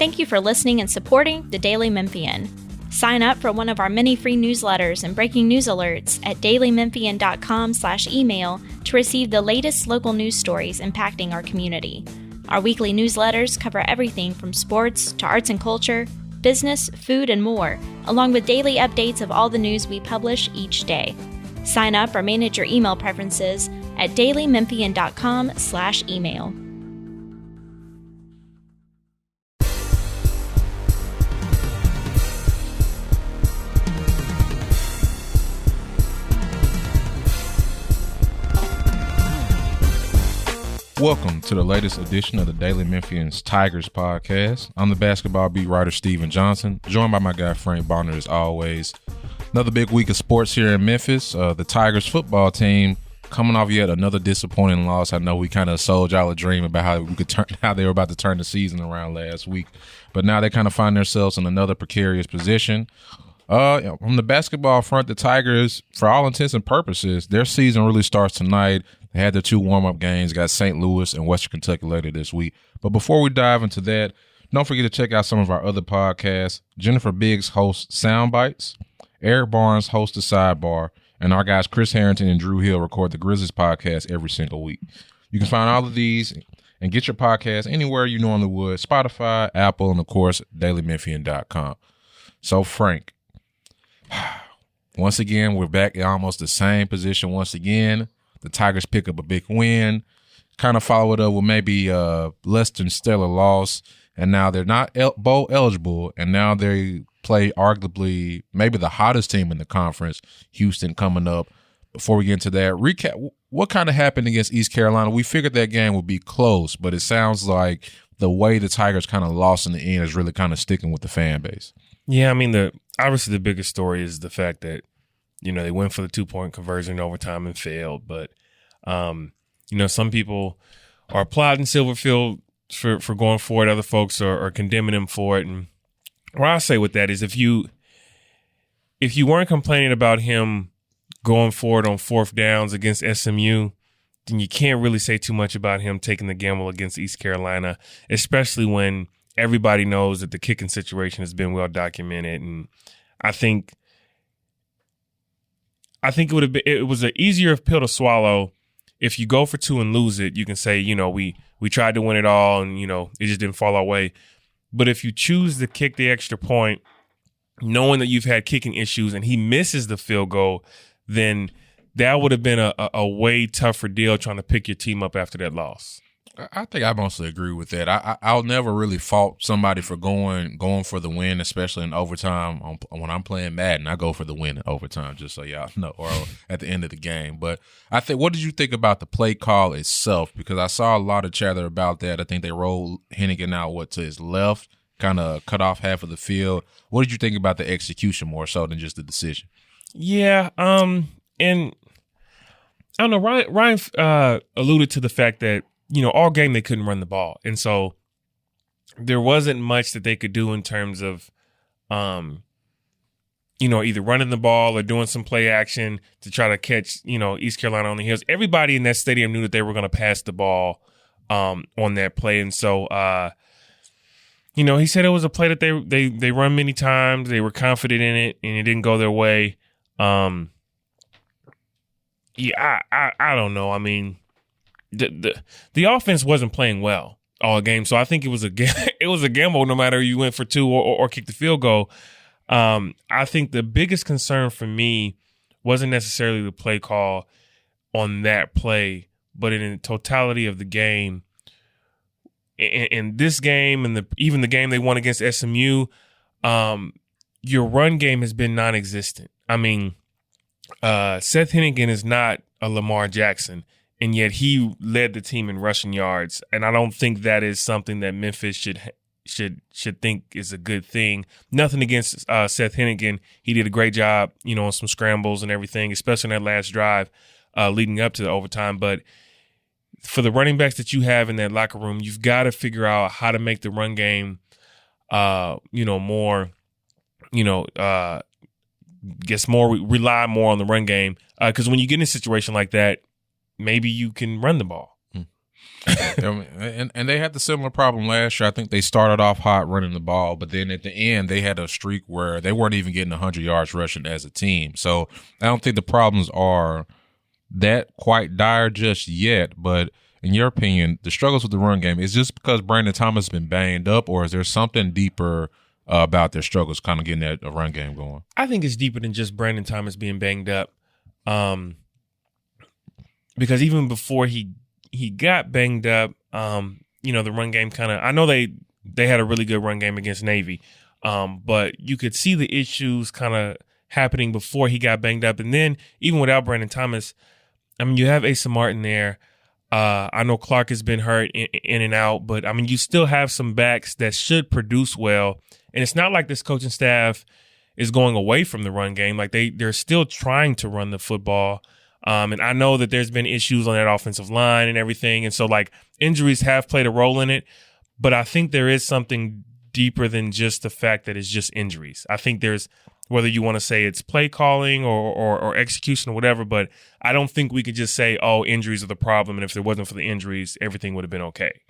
Thank you for listening and supporting the Daily Memphian. Sign up for one of our many free newsletters and breaking news alerts at dailymemphian.com/email to receive the latest local news stories impacting our community. Our weekly newsletters cover everything from sports to arts and culture, business, food, and more, along with daily updates of all the news we publish each day. Sign up or manage your email preferences at dailymemphian.com/email. Welcome to the latest edition of the Daily Memphian's Tigers podcast. I'm the basketball beat writer Steven Johnson, joined by my guy Frank Bonner as always. Another big week of sports here in Memphis. The Tigers football team coming off yet another disappointing loss. I know we kind of sold y'all a dream about how they were about to turn the season around last week, but now they kind of find themselves in another precarious position. On the basketball front, the Tigers, for all intents and purposes, their season really starts tonight. They had their 2 warm-up games, got St. Louis and Western Kentucky later this week. But before we dive into that, don't forget to check out some of our other podcasts. Jennifer Biggs hosts Sound Bites, Eric Barnes hosts The Sidebar, and our guys Chris Harrington and Drew Hill record the Grizzlies podcast every single week. You can find all of these and get your podcast anywhere you normally would, Spotify, Apple, and, of course, dailymemphian.com. So, Frank, once again, we're back in almost the same position once again. The Tigers pick up a big win, kind of follow it up with maybe a less than stellar loss, and now they're not bowl eligible, and now they play arguably maybe the hottest team in the conference, Houston, coming up. Before we get into that, recap what kind of happened against East Carolina. We figured that game would be close, but it sounds like the way the Tigers kind of lost in the end is really kind of sticking with the fan base. Yeah, I mean, obviously the biggest story is the fact that, they went for the 2-point conversion in overtime and failed. But, some people are applauding Silverfield for going for it. Other folks are condemning him for it. And what I say with that is if you weren't complaining about him going for it on 4th downs against SMU, then you can't really say too much about him taking the gamble against East Carolina, especially when everybody knows that the kicking situation has been well documented. And I think it was an easier pill to swallow. If you go for 2 and lose it, you can say, we tried to win it all and, it just didn't fall our way. But if you choose to kick the extra point, knowing that you've had kicking issues and he misses the field goal, then that would have been a way tougher deal trying to pick your team up after that loss. I think I mostly agree with that. I'll never really fault somebody for going for the win, especially in overtime. When I'm playing Madden, I go for the win in overtime, just so y'all know, or at the end of the game. But I think, what did you think about the play call itself? Because I saw a lot of chatter about that. I think they rolled Hennigan out to his left, kind of cut off half of the field. What did you think about the execution more so than just the decision? Yeah, and I don't know. Ryan alluded to the fact that, all game they couldn't run the ball. And so there wasn't much that they could do in terms of, either running the ball or doing some play action to try to catch, East Carolina on the heels. Everybody in that stadium knew that they were going to pass the ball on that play. And so, he said it was a play that they run many times. They were confident in it, and it didn't go their way. I don't know. I mean, the offense wasn't playing well all game, so I think it was a gamble no matter you went for 2 or kicked the field goal. I think the biggest concern for me wasn't necessarily the play call on that play, but in the totality of the game. In this game and even the game they won against SMU, your run game has been non-existent. I mean, Seth Hennigan is not a Lamar Jackson, and yet he led the team in rushing yards. And I don't think that is something that Memphis should think is a good thing. Nothing against Seth Hennigan. He did a great job, on some scrambles and everything, especially in that last drive leading up to the overtime. But for the running backs that you have in that locker room, you've got to figure out how to make the run game, more, rely more on the run game. Because when you get in a situation like that, maybe you can run the ball. And they had the similar problem last year. I think they started off hot running the ball, but then at the end they had a streak where they weren't even getting 100 yards rushing as a team. So I don't think the problems are that quite dire just yet. But in your opinion, the struggles with the run game, is just because Brandon Thomas has been banged up, or is there something deeper about their struggles kind of getting that run game going? I think it's deeper than just Brandon Thomas being banged up. Because even before he got banged up, the run game kind of – I know they had a really good run game against Navy, but you could see the issues kind of happening before he got banged up. And then even without Brandon Thomas, I mean, you have Asa Martin there. I know Clark has been hurt in and out, but, I mean, you still have some backs that should produce well. And it's not like this coaching staff is going away from the run game. Like, they're still trying to run the football. And I know that there's been issues on that offensive line and everything. And so, like, injuries have played a role in it. But I think there is something deeper than just the fact that it's just injuries. I think there's, whether you want to say it's play calling or execution or whatever, but I don't think we could just say, oh, injuries are the problem. And if there wasn't for the injuries, everything would have been okay.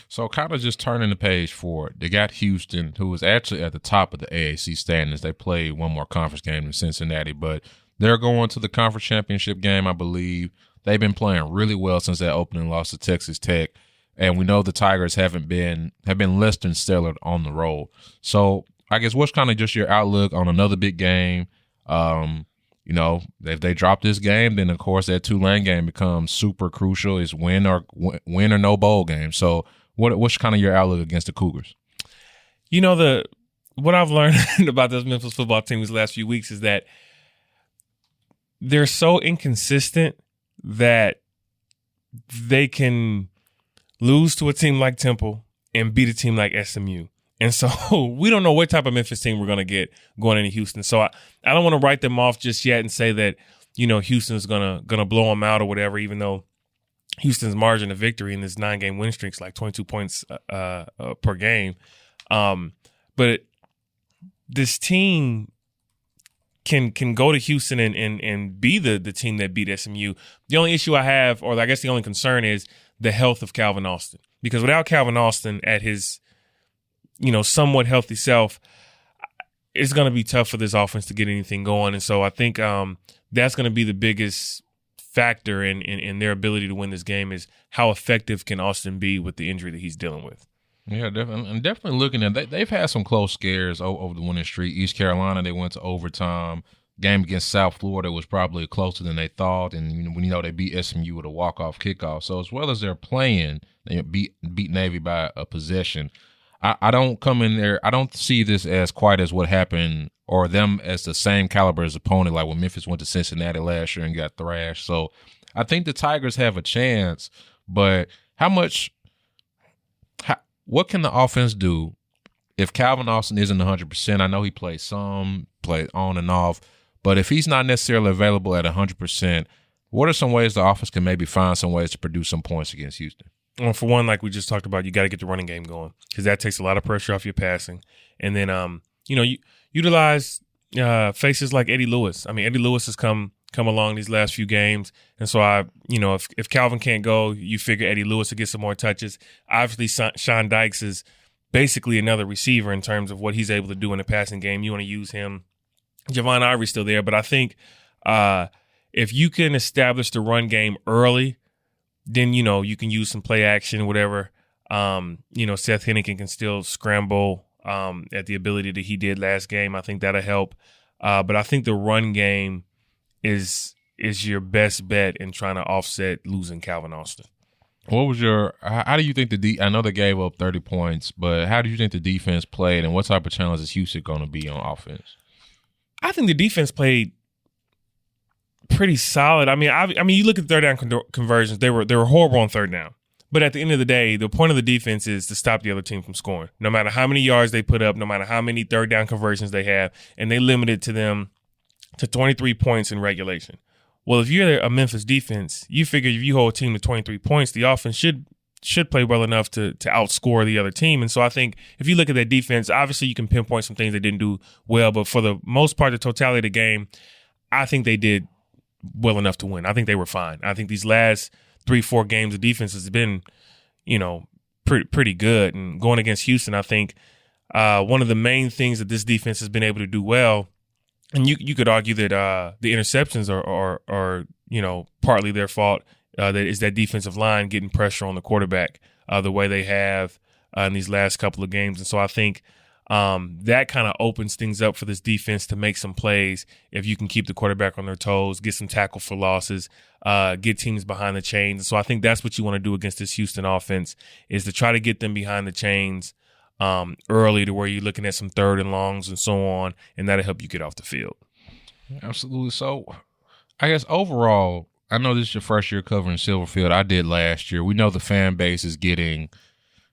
So kind of just turning the page forward, they got Houston, who was actually at the top of the AAC standings. They played one more conference game in Cincinnati, but they're going to the conference championship game, I believe. They've been playing really well since that opening loss to Texas Tech. And we know the Tigers have been less than stellar on the road. So I guess what's kind of just your outlook on another big game? If they drop this game, then of course that Tulane game becomes super crucial. It's win or no bowl game. So what's kind of your outlook against the Cougars? What I've learned about this Memphis football team these last few weeks is that they're so inconsistent that they can lose to a team like Temple and beat a team like SMU. And so we don't know what type of Memphis team we're going to get going into Houston. So I don't want to write them off just yet and say that, Houston's going to blow them out or whatever, even though Houston's margin of victory in this 9-game win streak is like 22 points per game. But this team can go to Houston and be the team that beat SMU. The only issue I have, or I guess the only concern, is the health of Calvin Austin. Because without Calvin Austin at his, somewhat healthy self, it's going to be tough for this offense to get anything going. And so I think that's going to be the biggest factor in their ability to win this game, is how effective can Austin be with the injury that he's dealing with. Yeah, definitely. I'm definitely looking at they've had some close scares over the winning streak. East Carolina, they went to overtime. Game against South Florida was probably closer than they thought, and they beat SMU with a walk-off kickoff. So as well as they're playing, they beat Navy by a possession. I don't come in there. I don't see this as quite as what happened, or them as the same caliber as opponent, like when Memphis went to Cincinnati last year and got thrashed. So I think the Tigers have a chance, but what can the offense do if Calvin Austin isn't 100%? I know he plays on and off, but if he's not necessarily available at 100%, what are some ways the offense can maybe find some ways to produce some points against Houston? Well, for one, like we just talked about, you got to get the running game going, because that takes a lot of pressure off your passing. And then, you utilize faces like Eddie Lewis. I mean, Eddie Lewis has come along these last few games. And so if Calvin can't go, you figure Eddie Lewis will get some more touches. Obviously, Sean Dykes is basically another receiver in terms of what he's able to do in the passing game. You want to use him. Javon Ivory's still there, but I think if you can establish the run game early, then, you can use some play action, whatever. Seth Henneken can still scramble at the ability that he did last game. I think that'll help. But I think the run game is your best bet in trying to offset losing Calvin Austin. How do you think I know they gave up 30 points, but how do you think the defense played, and what type of challenge is Houston going to be on offense? I think the defense played pretty solid. I mean, you look at third down conversions; they were horrible on third down. But at the end of the day, the point of the defense is to stop the other team from scoring. No matter how many yards they put up, no matter how many third down conversions they have, and they limited them to 23 points in regulation. Well, if you're a Memphis defense, you figure if you hold a team to 23 points, the offense should play well enough to outscore the other team. And so I think if you look at that defense, obviously you can pinpoint some things they didn't do well, but for the most part, the totality of the game, I think they did well enough to win. I think they were fine. I think these last 3-4 games, the defense has been, pretty good. And going against Houston, I think one of the main things that this defense has been able to do well, and you could argue that the interceptions are partly their fault. That is that defensive line getting pressure on the quarterback the way they have in these last couple of games. And so I think that kind of opens things up for this defense to make some plays if you can keep the quarterback on their toes, get some tackle for losses, get teams behind the chains. And so I think that's what you want to do against this Houston offense, is to try to get them behind the chains early, to where you're looking at some 3rd and longs and so on, and that'll help you get off the field. Absolutely. So I guess overall, I know this is your first year covering Silverfield. I did last year. We know the fan base is getting,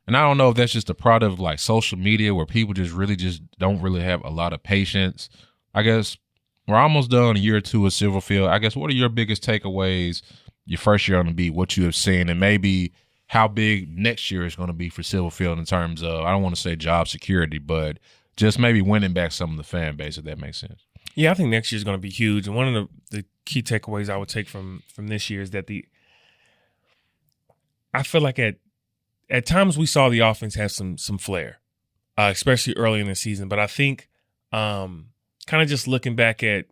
and I don't know if that's just a product of like social media where people just don't really have a lot of patience. I guess we're almost done a year or two of Silverfield. I guess what are your biggest takeaways your first year on the beat, what you have seen, and maybe how big next year is going to be for Silverfield in terms of, I don't want to say job security, but just maybe winning back some of the fan base, if that makes sense. Yeah, I think next year is going to be huge. And one of the key takeaways I would take from this year is that I feel like at times we saw the offense have some flair, especially early in the season. But I think kind of just looking back at,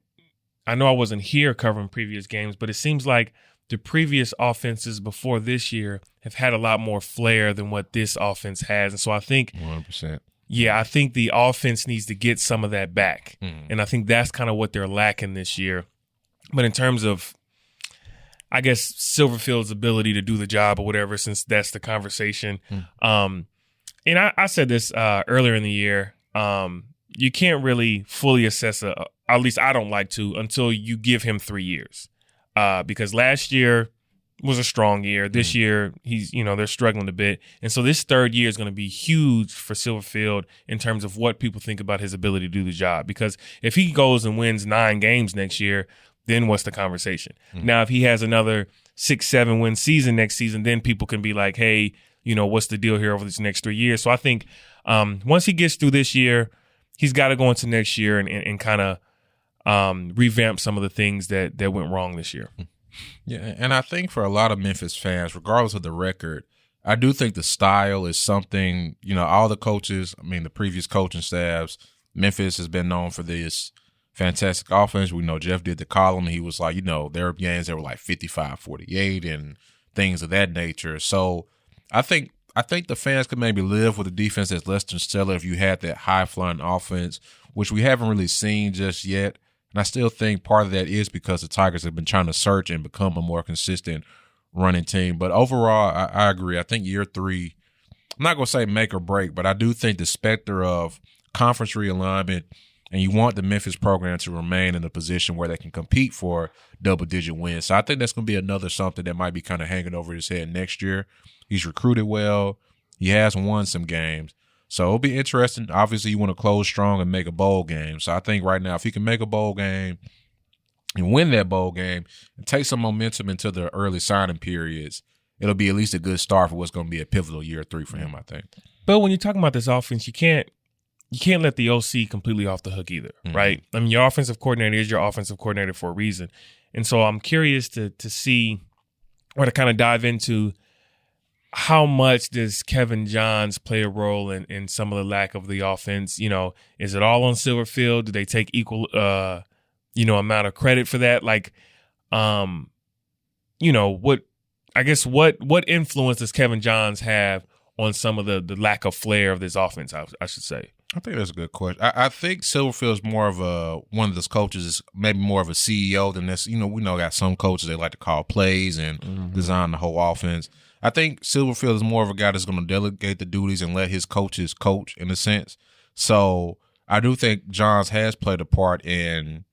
I know I wasn't here covering previous games, but it seems like the previous offenses before this year have had a lot more flair than what this offense has. And so I think 100%. Yeah, I think the offense needs to get some of that back. And I think that's kind of what they're lacking this year. But in terms of, I guess, Silverfield's ability to do the job or whatever, since that's the conversation. And I said this earlier in the year, you can't really fully assess, at least I don't like to, until you give him 3 years. Because last year was a strong year. This year, they're struggling a bit. And so this 3rd year is going to be huge for Silverfield in terms of what people think about his ability to do the job. Because if he goes and wins 9 games next year, then what's the conversation? Now, if he has another 6-7 win season next season, then people can be like, hey, what's the deal here over these next 3 years? So I think once he gets through this year, he's got to go into next year and kind of revamp some of the things that went wrong this year. Yeah, and I think for a lot of Memphis fans, regardless of the record, I do think the style is something, all the coaches, the previous coaching staffs, Memphis has been known for this fantastic offense. We know Jeff did the column. He was like, there were games that were like 55-48 and things of that nature. So I think the fans could maybe live with a defense that's less than stellar if you had that high-flying offense, which we haven't really seen just yet. And I still think part of that is because the Tigers have been trying to search and become a more consistent running team. But overall, I agree. I think year 3, I'm not going to say make or break, but I do think the specter of conference realignment, and you want the Memphis program to remain in a position where they can compete for double-digit wins. So I think that's going to be another something that might be kind of hanging over his head next year. He's recruited well. He has won some games. So it'll be interesting. Obviously, you want to close strong and make a bowl game. So I think right now, if he can make a bowl game and win that bowl game and take some momentum into the early signing periods, it'll be at least a good start for what's going to be a pivotal year 3 for him, I think. But when you're talking about this offense, you can't let the OC completely off the hook either, right? Your offensive coordinator is your offensive coordinator for a reason. And so I'm curious to see, or to kind of dive into, how much does Kevin Johns play a role in some of the lack of the offense? Is it all on Silverfield? Do they take equal, amount of credit for that? Like, what influence does Kevin Johns have on some of the lack of flair of this offense, I should say? I think that's a good question. I think Silverfield's more of one of those coaches is maybe more of a CEO than this. We got some coaches they like to call plays and design the whole offense. I think Silverfield is more of a guy that's going to delegate the duties and let his coaches coach in a sense. So I do think Johns has played a part in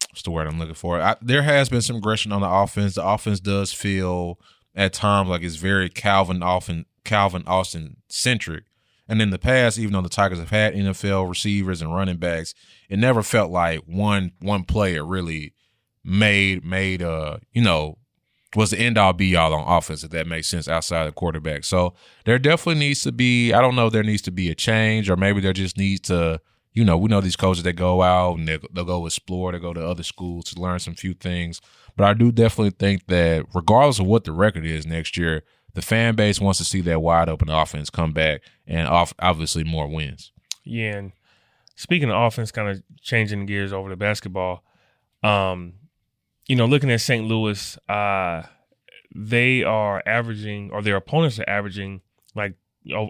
what's the word I'm looking for? There has been some aggression on the offense. The offense does feel at times like it's very Calvin Austin centric. And in the past, even though the Tigers have had NFL receivers and running backs, it never felt like one player really was the end-all be-all on offense, if that makes sense, outside the quarterback. So there definitely needs to be, I don't know if there needs to be a change, or maybe there just needs to, we know these coaches that go out and they'll go explore, they go to other schools to learn some few things. But I do definitely think that regardless of what the record is next year, the fan base wants to see that wide open offense come back and obviously more wins. Yeah, and speaking of offense, kind of changing gears over to basketball, looking at St. Louis, they are averaging, or their opponents are averaging like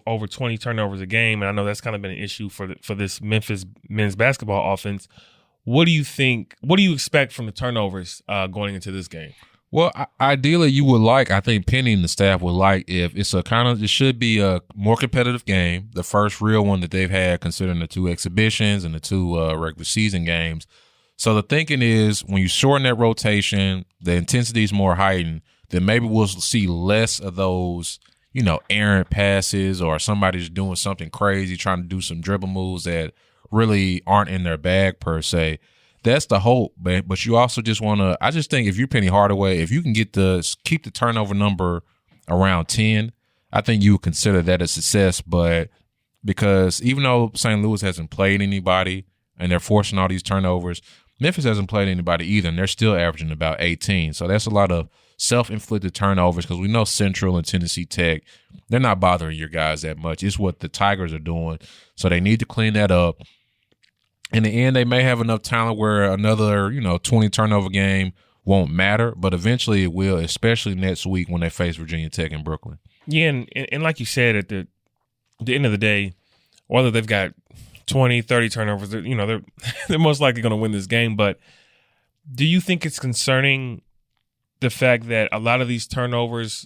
over 20 turnovers a game, and I know that's kind of been an issue for this Memphis men's basketball offense. What do you think? What do you expect from the turnovers going into this game? Well, ideally, I think Penny and the staff would like if it should be a more competitive game, the first real one that they've had considering the 2 exhibitions and the 2 regular season games. So the thinking is when you shorten that rotation, the intensity is more heightened, then maybe we'll see less of those, errant passes or somebody's doing something crazy, trying to do some dribble moves that really aren't in their bag per se. That's the hope, but you also just want to – I just think if you're Penny Hardaway, if you can keep the turnover number around 10, I think you would consider that a success. But because even though St. Louis hasn't played anybody and they're forcing all these turnovers, Memphis hasn't played anybody either, and they're still averaging about 18. So that's a lot of self-inflicted turnovers because we know Central and Tennessee Tech, they're not bothering your guys that much. It's what the Tigers are doing. So they need to clean that up. In the end, they may have enough talent where another, 20 turnover game won't matter, but eventually it will, especially next week when they face Virginia Tech in Brooklyn. Yeah, and like you said, at the end of the day, whether they've got 20, 30 turnovers, they're most likely going to win this game. But do you think it's concerning the fact that a lot of these turnovers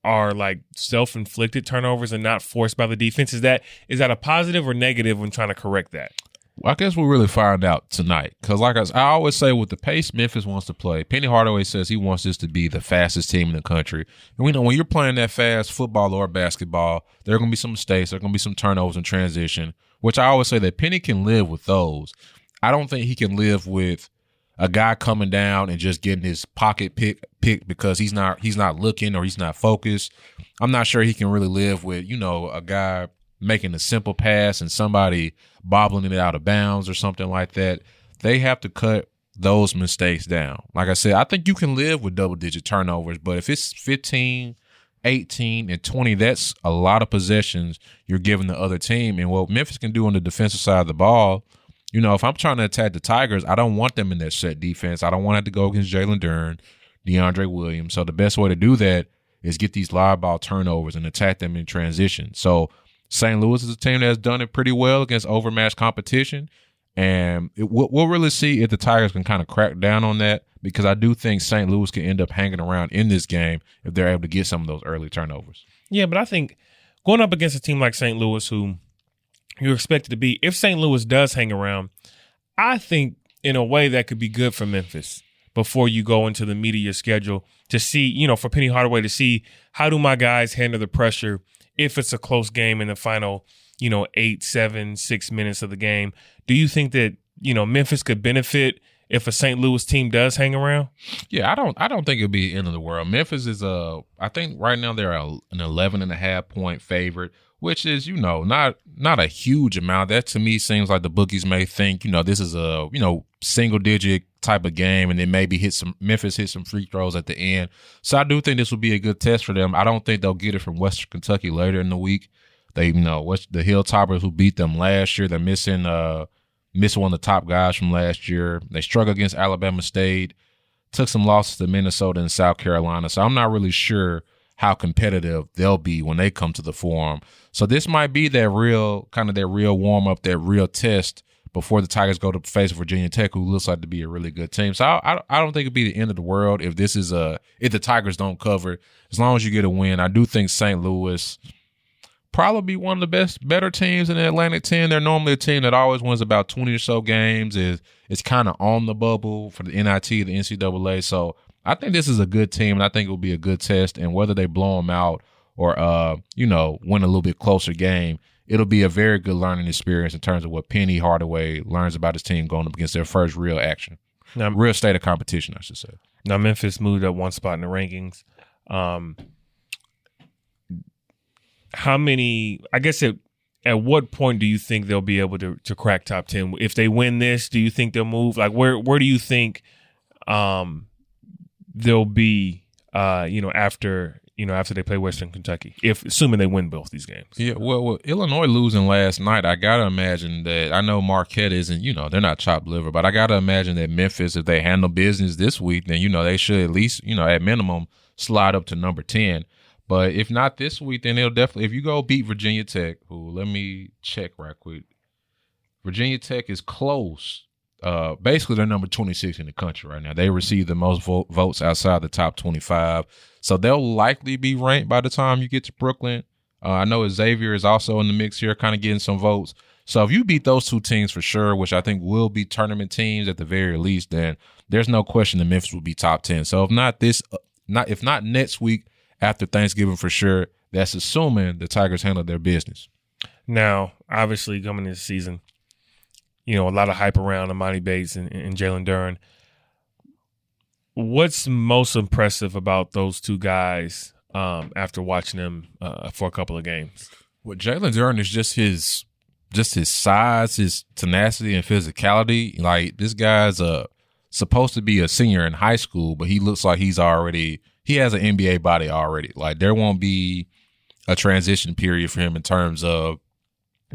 are like self-inflicted turnovers and not forced by the defense? Is that a positive or negative when trying to correct that? Well, I guess we'll really find out tonight because like I always say, with the pace Memphis wants to play, Penny Hardaway says he wants this to be the fastest team in the country. And we know when you're playing that fast football or basketball, there are going to be some mistakes, there are going to be some turnovers in transition, which I always say that Penny can live with those. I don't think he can live with a guy coming down and just getting his pocket picked because he's not looking or he's not focused. I'm not sure he can really live with, a guy making a simple pass and somebody bobbling it out of bounds or something like that. They have to cut those mistakes down. Like I said, I think you can live with double-digit turnovers, but if it's 15, 18, and 20, that's a lot of possessions you're giving the other team. And what Memphis can do on the defensive side of the ball, if I'm trying to attack the Tigers, I don't want them in that set defense. I don't want to have to go against Jalen Duren, DeAndre Williams. So the best way to do that is get these live ball turnovers and attack them in transition. So St. Louis is a team that has done it pretty well against overmatched competition. And we'll really see if the Tigers can kind of crack down on that because I do think St. Louis can end up hanging around in this game if they're able to get some of those early turnovers. Yeah, but I think going up against a team like St. Louis who you're expected to be, if St. Louis does hang around, I think in a way that could be good for Memphis before you go into the meat of your schedule to see, for Penny Hardaway to see how do my guys handle the pressure if it's a close game in the final, 8, 7, 6 minutes of the game. Do you think that, Memphis could benefit if a St. Louis team does hang around? Yeah, I don't think it'll be the end of the world. Memphis is I think right now they're an 11.5 point favorite, which is, not a huge amount. That to me seems like the bookies may think, this is a, single digit type of game and then maybe Memphis hit some free throws at the end. So I do think this will be a good test for them. I don't think they'll get it from Western Kentucky later in the week. They, the Hilltoppers who beat them last year, they're missing one of the top guys from last year. They struggled against Alabama State, took some losses to Minnesota and South Carolina. So I'm not really sure how competitive they'll be when they come to the Forum. So this might be that real warm-up, that real test before the Tigers go to face Virginia Tech, who looks like to be a really good team. So I don't think it'd be the end of the world if the Tigers don't cover. As long as you get a win, I do think St. Louis probably be one of the better teams in the Atlantic 10. They're normally a team that always wins about 20 or so games. It's kind of on the bubble for the NIT, the NCAA. So I think this is a good team, and I think it will be a good test. And whether they blow them out or, win a little bit closer game, it'll be a very good learning experience in terms of what Penny Hardaway learns about his team going up against their first real action. Now, real state of competition, I should say. Now, Memphis moved up one spot in the rankings. How many – I guess at what point do you think they'll be able to crack top 10? If they win this, do you think they'll move? Like, where do you think they'll be, after they play Western Kentucky, assuming they win both these games? Yeah, well, Illinois losing last night, I got to imagine that, I know Marquette isn't, they're not chopped liver, but I got to imagine that Memphis, if they handle business this week, then, they should at least, at minimum, slide up to number 10. But if not this week, then they'll definitely, if you go beat Virginia Tech, who, let me check right quick. Virginia Tech is close. Basically, they're number 26 in the country right now. They receive the most votes outside the top 25. So they'll likely be ranked by the time you get to Brooklyn. I know Xavier is also in the mix here, kind of getting some votes. So if you beat those two teams for sure, which I think will be tournament teams at the very least, then there's no question that Memphis will be top 10. So if not next week, after Thanksgiving for sure, that's assuming the Tigers handle their business. Now, obviously, coming into the season, a lot of hype around Amani Bates and Jalen Duren. What's most impressive about those two guys after watching them for a couple of games? Well, Jalen Duren is just his size, his tenacity, and physicality. Like, this guy's supposed to be a senior in high school, but he looks like he has an NBA body already. Like, there won't be a transition period for him in terms of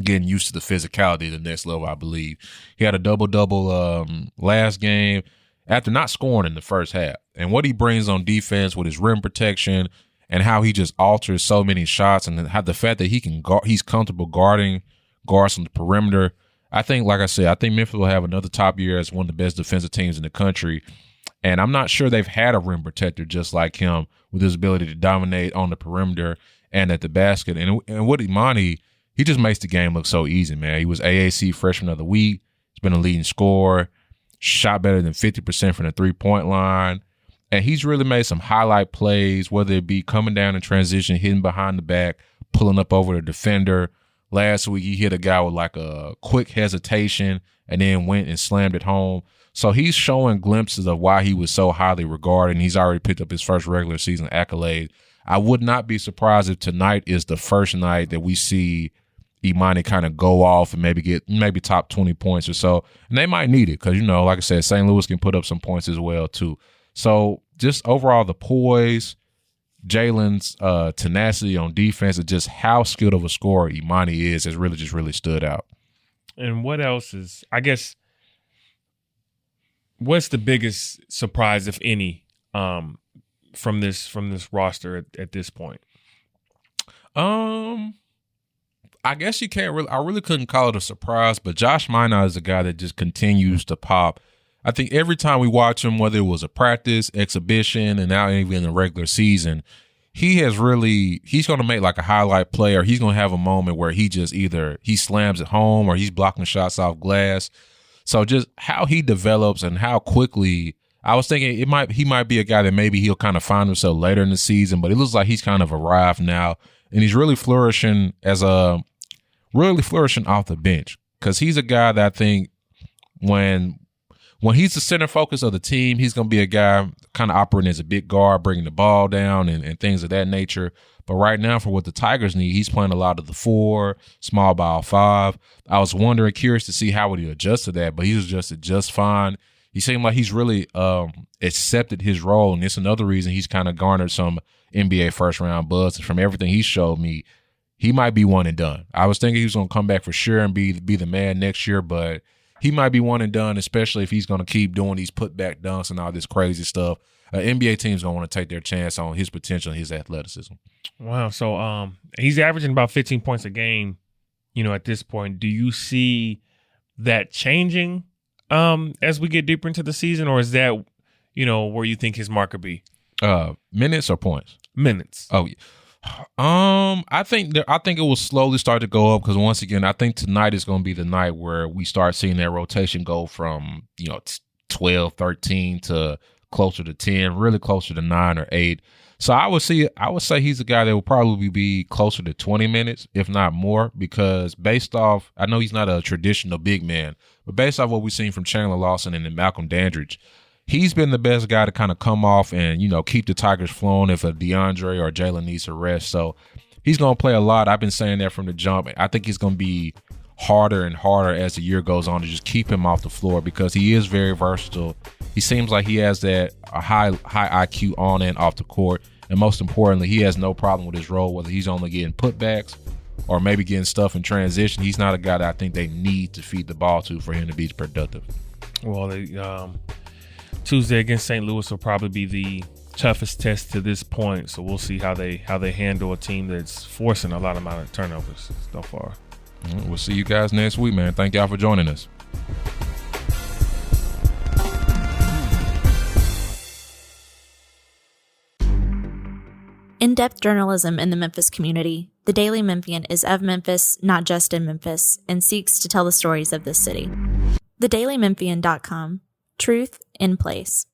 getting used to the physicality at the next level, I believe. He had a double-double last game after not scoring in the first half. And what he brings on defense with his rim protection and how he just alters so many shots, and how the fact that he's comfortable guarding guards on the perimeter. I think Memphis will have another top year as one of the best defensive teams in the country. And I'm not sure they've had a rim protector just like him with his ability to dominate on the perimeter and at the basket. And with Imani, he just makes the game look so easy, man. He was AAC Freshman of the Week. He's been a leading scorer, shot better than 50% from the three-point line. And he's really made some highlight plays, whether it be coming down in transition, hitting behind the back, pulling up over the defender. Last week, he hit a guy with like a quick hesitation and then went and slammed it home. So he's showing glimpses of why he was so highly regarded, and he's already picked up his first regular season accolade. I would not be surprised if tonight is the first night that we see Imani kind of go off and maybe top 20 points or so. And they might need it because, like I said, St. Louis can put up some points as well too. So just overall, the poise, Jalen's tenacity on defense, and just how skilled of a scorer Imani is has really stood out. And what else is, I guess, what's the biggest surprise, if any, from this roster at this point? I guess you can't really. I really couldn't call it a surprise, but Josh Minot is a guy that just continues to pop. I think every time we watch him, whether it was a practice, exhibition, and now even in the regular season, he's going to make like a highlight play, or he's going to have a moment where he just either he slams it home or he's blocking shots off glass. So just how he develops and how quickly, I was thinking he might be a guy that maybe he'll kind of find himself later in the season, but it looks like he's kind of arrived now, and he's really flourishing off the bench, because he's a guy that I think when he's the center focus of the team, he's going to be a guy kind of operating as a big guard, bringing the ball down and things of that nature. But right now, for what the Tigers need, he's playing a lot of the 4, small ball 5. I was curious to see how would he adjust to that, but he's adjusted just fine. He seemed like he's really accepted his role, and it's another reason he's kind of garnered some NBA first-round buzz. And from everything he showed me, he might be one and done. I was thinking he was going to come back for sure and be the man next year, but he might be one and done, especially if he's going to keep doing these putback dunks and all this crazy stuff. NBA team's going to want to take their chance on his potential and his athleticism. Wow. So he's averaging about 15 points a game, at this point. Do you see that changing as we get deeper into the season, or is that, where you think his mark could be? Minutes or points? Minutes. Oh, yeah. I think it will slowly start to go up, because once again, I think tonight is going to be the night where we start seeing that rotation go from 12, 13 to closer to 10, really closer to 9 or 8. So I would say he's a guy that will probably be closer to 20 minutes, if not more, because based off, I know he's not a traditional big man, but based off what we've seen from Chandler Lawson and then Malcolm Dandridge, he's been the best guy to kind of come off and, keep the Tigers flowing if a DeAndre or Jalen needs a rest. So he's going to play a lot. I've been saying that from the jump. I think he's going to be harder and harder as the year goes on to just keep him off the floor because he is very versatile. He seems like he has a high IQ on and off the court. And most importantly, he has no problem with his role, whether he's only getting putbacks or maybe getting stuff in transition. He's not a guy that I think they need to feed the ball to for him to be productive. Well, Tuesday against St. Louis will probably be the toughest test to this point. So we'll see how they handle a team that's forcing a lot amount of turnovers so far. We'll see you guys next week, man. Thank y'all for joining us. In-depth journalism in the Memphis community, the Daily Memphian is of Memphis, not just in Memphis, and seeks to tell the stories of this city. TheDailyMemphian.com. Truth in place.